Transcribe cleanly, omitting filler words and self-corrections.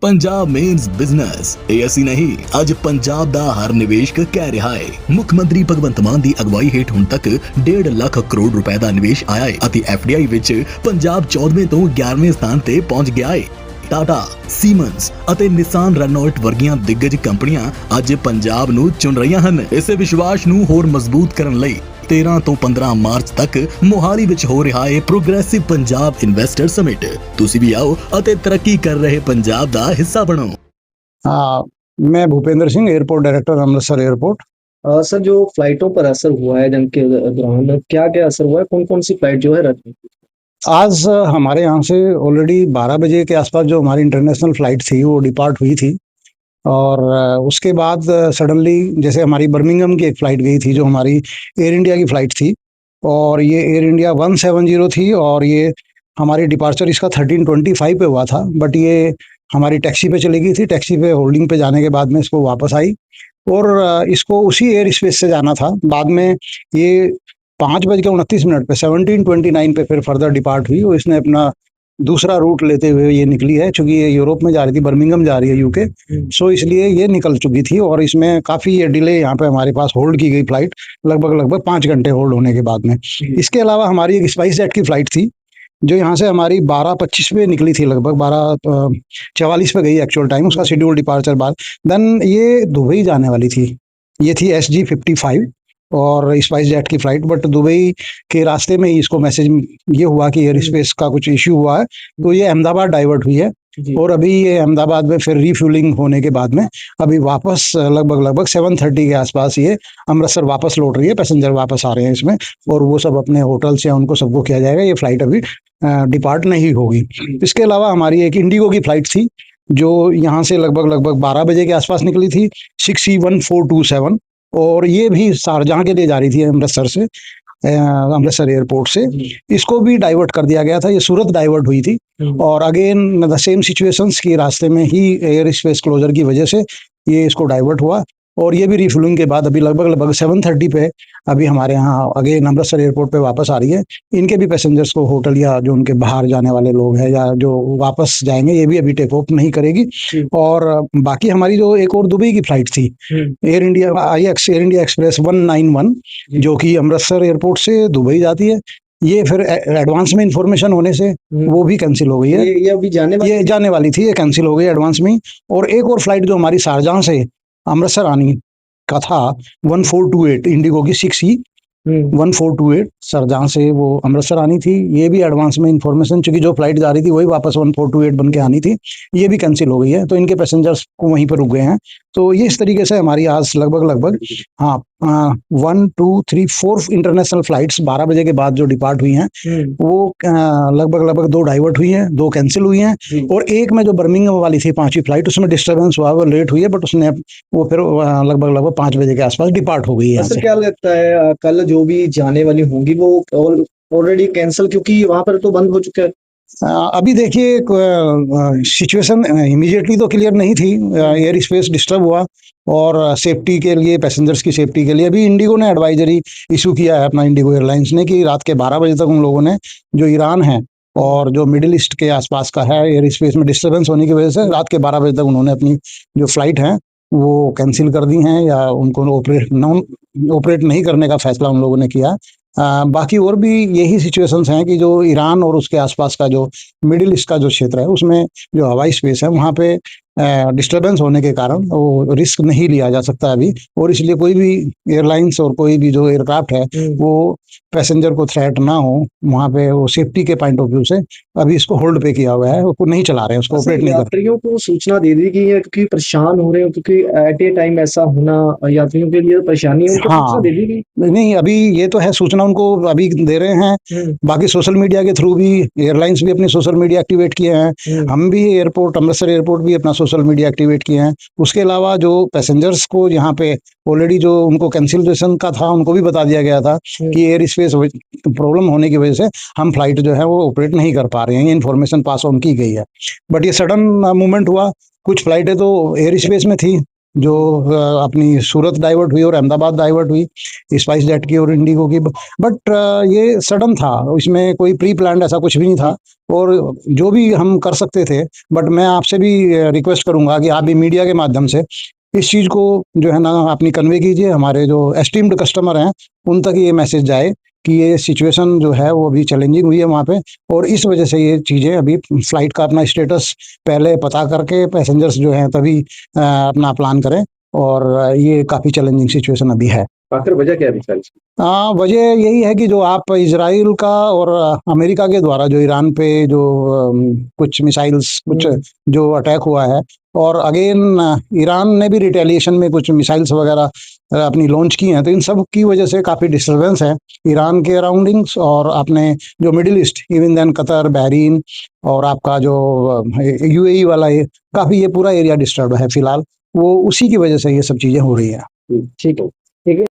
Punjab mains business ਇਹ ਅਸੀਂ ਨਹੀਂ ਅੱਜ ਪੰਜਾਬ ਦਾ ਹਰ ਨਿਵੇਸ਼ਕ ਕਹਿ ਰਿਹਾ ਹੈ। ਮੁੱਖ ਮੰਤਰੀ ਭਗਵੰਤ ਮਾਨ ਦੀ ਅਗਵਾਈ ਹੇਠ ਹੁਣ ਤੱਕ 1.5 ਲੱਖ ਕਰੋੜ ਰੁਪਏ ਦਾ ਨਿਵੇਸ਼ ਆਇਆ ਹੈ ਅਤੇ FDI ਵਿੱਚ ਪੰਜਾਬ 14ਵੇਂ ਤੋਂ 11ਵੇਂ ਸਥਾਨ ਤੇ ਪਹੁੰਚ ਗਿਆ ਹੈ। ਟਾਟਾ, ਸੀਮਨਸ ਅਤੇ ਨਿਸਾਨ ਰੈਨੋਲਟ ਵਰਗੀਆਂ ਦਿੱਗਜ ਕੰਪਨੀਆਂ ਅੱਜ ਪੰਜਾਬ ਨੂੰ ਚੁਣ ਰਹੀਆਂ ਹਨ। ਇਸੇ ਵਿਸ਼ਵਾਸ ਨੂੰ ਹੋਰ ਮਜ਼ਬੂਤ ਕਰਨ ਲਈ 13 ਤੋਂ 15 ਮਾਰਚ ਤੱਕ ਮੋਹਾਲੀ ਵਿੱਚ ਹੋ ਰਿਹਾ ਹੈ ਪ੍ਰੋਗਰੈਸਿਵ ਪੰਜਾਬ ਇਨਵੈਸਟਰ ਸਮਿਟ। ਤੁਸੀਂ ਵੀ ਆਓ ਅਤੇ ਤਰੱਕੀ ਕਰ ਰਹੇ ਪੰਜਾਬ ਦਾ ਹਿੱਸਾ ਬਣੋ। मैं Bhupendra Singh, airport director, Amritsar airport. Sir, जो फ्लाइटों पर असर हुआ है जंग के दौरान, क्या क्या असर हुआ है? कौन कौन सी फ्लाइट जो है रद्द हुई? आज हमारे यहाँ से ऑलरेडी 12 बजे के आसपास जो हमारी इंटरनेशनल फ्लाइट थी वो डिपार्ट हुई थी और उसके बाद सडनली जैसे हमारी बर्मिंघम की एक फ़्लाइट गई थी जो हमारी एयर इंडिया की फ़्लाइट थी और ये एयर इंडिया 170 थी और ये हमारी डिपार्चर इसका 13:25 पे हुआ था, बट ये हमारी टैक्सी पे चली गई थी। टैक्सी पे होल्डिंग पे जाने के बाद में इसको वापस आई और इसको उसी एयर स्पेस से जाना था। बाद में ये 5:29 पे 17:29 पे फिर फर्दर डिपार्ट हुई और इसने अपना दूसरा रूट लेते हुए ये निकली है, चूँकि ये यूरोप में जा रही थी, बर्मिंघम जा रही है UK, सो इसलिए ये निकल चुकी थी और इसमें काफ़ी ये डिले यहाँ पे हमारे पास होल्ड की गई फ़्लाइट लगभग 5 घंटे होल्ड होने के बाद में। इसके अलावा हमारी एक स्पाइसजेट की फ़्लाइट थी जो यहाँ से हमारी 12:25 पे निकली थी, लगभग 12:44 पे गई एक्चुअल टाइम, उसका शेड्यूल डिपार्चर बाद। देन ये दुबई जाने वाली थी, ये थी SG55 और स्पाइस जेट की फ़्लाइट, बट दुबई के रास्ते में ही इसको मैसेज ये हुआ कि एयर स्पेस का कुछ इश्यू हुआ है, तो ये अहमदाबाद डाइवर्ट हुई है और अभी ये अहमदाबाद में फिर रीफ्यूलिंग होने के बाद में अभी वापस लगभग 7:30 के आसपास ये अमृतसर वापस लौट रही है। पैसेंजर वापस आ रहे हैं इसमें और वो सब अपने होटल से उनको सबको किया जाएगा। ये फ़्लाइट अभी डिपार्ट नहीं होगी। इसके अलावा हमारी एक इंडिगो की फ़्लाइट थी जो यहाँ से लगभग 12 बजे के आसपास निकली थी, 6E1427, और ये भी शारजाह के लिए जा रही थी अमृतसर से, अमृतसर एयरपोर्ट से। इसको भी डाइवर्ट कर दिया गया था, ये सूरत डाइवर्ट हुई थी और अगेन द सेम सिचुएशंस की रास्ते में ही एयर स्पेस क्लोजर की वजह से ये इसको डाइवर्ट हुआ और ये भी रिफ्यूलिंग के बाद अभी लगभग 7:30 पे अभी हमारे यहाँ अगेन अमृतसर एयरपोर्ट पे वापस आ रही है। इनके भी पैसेंजर्स को होटल या जो उनके बाहर जाने वाले लोग हैं या जो वापस जाएंगे ये भी अभी टेक ऑफ नहीं करेगी। और बाकी हमारी जो एक और दुबई की फ़्लाइट थी एयर इंडिया एक्सप्रेस 191 जो कि अमृतसर एयरपोर्ट से दुबई जाती है, ये फिर एडवांस में इंफॉर्मेशन होने से वो भी कैंसिल हो गई है। ये अभी जाने वाली थी, ये कैंसिल हो गई एडवांस में ही। और एक और फ्लाइट जो हमारी शारजाह से अमृतसर आने का था 1428 इंडिगो की 6E1428 शारजाह से वो अमृतसर आनी थी, ये भी एडवांस में इंफॉर्मेशन, चूंकि जो फ्लाइट जा रही थी वही वापस 1428 बन के आनी थी, ये भी कैंसिल हो गई है, तो इनके पैसेंजर्स को वहीं पर रुक गए हैं। तो ये इस तरीके से हमारी आज लगभग 1 2 3 4 इंटरनेशनल फ्लाइट्स 12 बजे के बाद जो डिपार्ट हुई हैं वो लगभग 2 डाइवर्ट हुई हैं, 2 कैंसिल हुई हैं और एक में जो बर्मिंघम वाली थी 5वीं फ्लाइट, उसमें डिस्टर्बेंस हुआ, वो लेट हुई है, बट उसने वो फिर लगभग 5 बजे के आसपास डिपार्ट हो गई है। सर, क्या लगता है कल जो भी जाने वाली होंगी वो ऑलरेडी कैंसिल, क्योंकि वहां पर तो बंद हो चुका है? अभी देखिए सिचुएशन इमीडिएटली तो क्लियर नहीं थी, एयर स्पेस डिस्टर्ब हुआ और सेफ्टी के लिए, पैसेंजर्स की सेफ्टी के लिए अभी इंडिगो ने एडवाइजरी इशू किया है, अपना इंडिगो एयरलाइंस ने, कि रात के 12 बजे तक उन लोगों ने जो ईरान है और जो मिडिल ईस्ट के आसपास का है एयर स्पेस में डिस्टर्बेंस होने की वजह से रात के 12 बजे तक उन्होंने अपनी जो फ्लाइट हैं वो कैंसिल कर दी हैं या उनको ऑपरेट नहीं करने का फैसला उन लोगों ने किया। बाकी और भी यही सिचुएशंस हैं कि जो ईरान और उसके आसपास का जो मिडिल ईस्ट का जो क्षेत्र है उसमें जो हवाई स्पेस है वहाँ पे डिस्टर्बेंस होने के कारण वो रिस्क नहीं लिया जा सकता अभी, और इसलिए कोई भी एयरलाइंस और कोई भी जो एयरक्राफ्ट है वो पैसेंजर को थ्रेट ना हो, वहाँ पे वो सेफ्टी के पॉइंट ऑफ व्यू से अभी इसको होल्ड पे किया हुआ है, उसको नहीं चला रहे हैं, उसको ऑपरेट नहीं कर रहे। यात्रियों को सूचना दे दी गई है क्योंकि परेशान हो रहे हो, क्योंकि एट ए टाइम ऐसा होना यात्रियों के लिए परेशानी है, सूचना दे दी गई? नहीं, अभी ये तो है, सूचना उनको अभी दे रहे हैं। बाकी सोशल मीडिया के थ्रू भी एयरलाइंस भी अपनी सोशल मीडिया एक्टिवेट किए हैं, हम भी एयरपोर्ट अमृतसर एयरपोर्ट भी अपना सोशल मीडिया एक्टिवेट किए हैं। उसके अलावा जो पैसेंजर्स को यहाँ पे ऑलरेडी जो उनको कैंसिलेशन का था उनको भी बता दिया गया था कि एयर स्पेस प्रॉब्लम होने की वजह से हम फ्लाइट जो है वो ऑपरेट नहीं कर पा रहे हैं, ये इन्फॉर्मेशन पास ऑन की गई है। बट ये सडन मूवमेंट हुआ, कुछ फ्लाइटें तो एयर स्पेस में थी जो अपनी सूरत डाइवर्ट हुई और अहमदाबाद डाइवर्ट हुई, स्पाइस जेट की और इंडिगो की। बट ये सडन था, इसमें कोई प्री प्लान ऐसा कुछ भी नहीं था, और जो भी हम कर सकते थे। बट मैं आपसे भी रिक्वेस्ट करूंगा कि आप भी मीडिया के माध्यम से इस चीज़ को जो है ना अपनी कन्वे कीजिए, हमारे जो एस्टीम्ड कस्टमर हैं उन तक ये मैसेज जाए कि ये सिचुएशन जो है वो अभी चैलेंजिंग हुई है वहाँ पे, और इस वजह से ये चीज़ें अभी फ्लाइट का अपना स्टेटस पहले पता करके पैसेंजर्स जो हैं तभी अपना प्लान करें, और ये काफ़ी चैलेंजिंग सिचुएशन अभी है। आखिर वजह क्या है मिसाइल? वजह यही है कि जो आप इजराइल का और अमेरिका के द्वारा जो ईरान पे जो कुछ मिसाइल्स कुछ जो अटैक हुआ है, और अगेन ईरान ने भी रिटेलिएशन में कुछ मिसाइल्स वगैरह अपनी लॉन्च की हैं, तो इन सब की वजह से काफ़ी डिस्टर्बेंस है ईरान के अराउंडिंग्स, और आपने जो Middle East even then Qatar, Bahrain, और आपका जो यूएई वाला ये काफ़ी ये पूरा एरिया डिस्टर्ब है फिलहाल, वो उसी की वजह से ये सब चीज़ें हो रही हैं। ठीक है, ठीक है।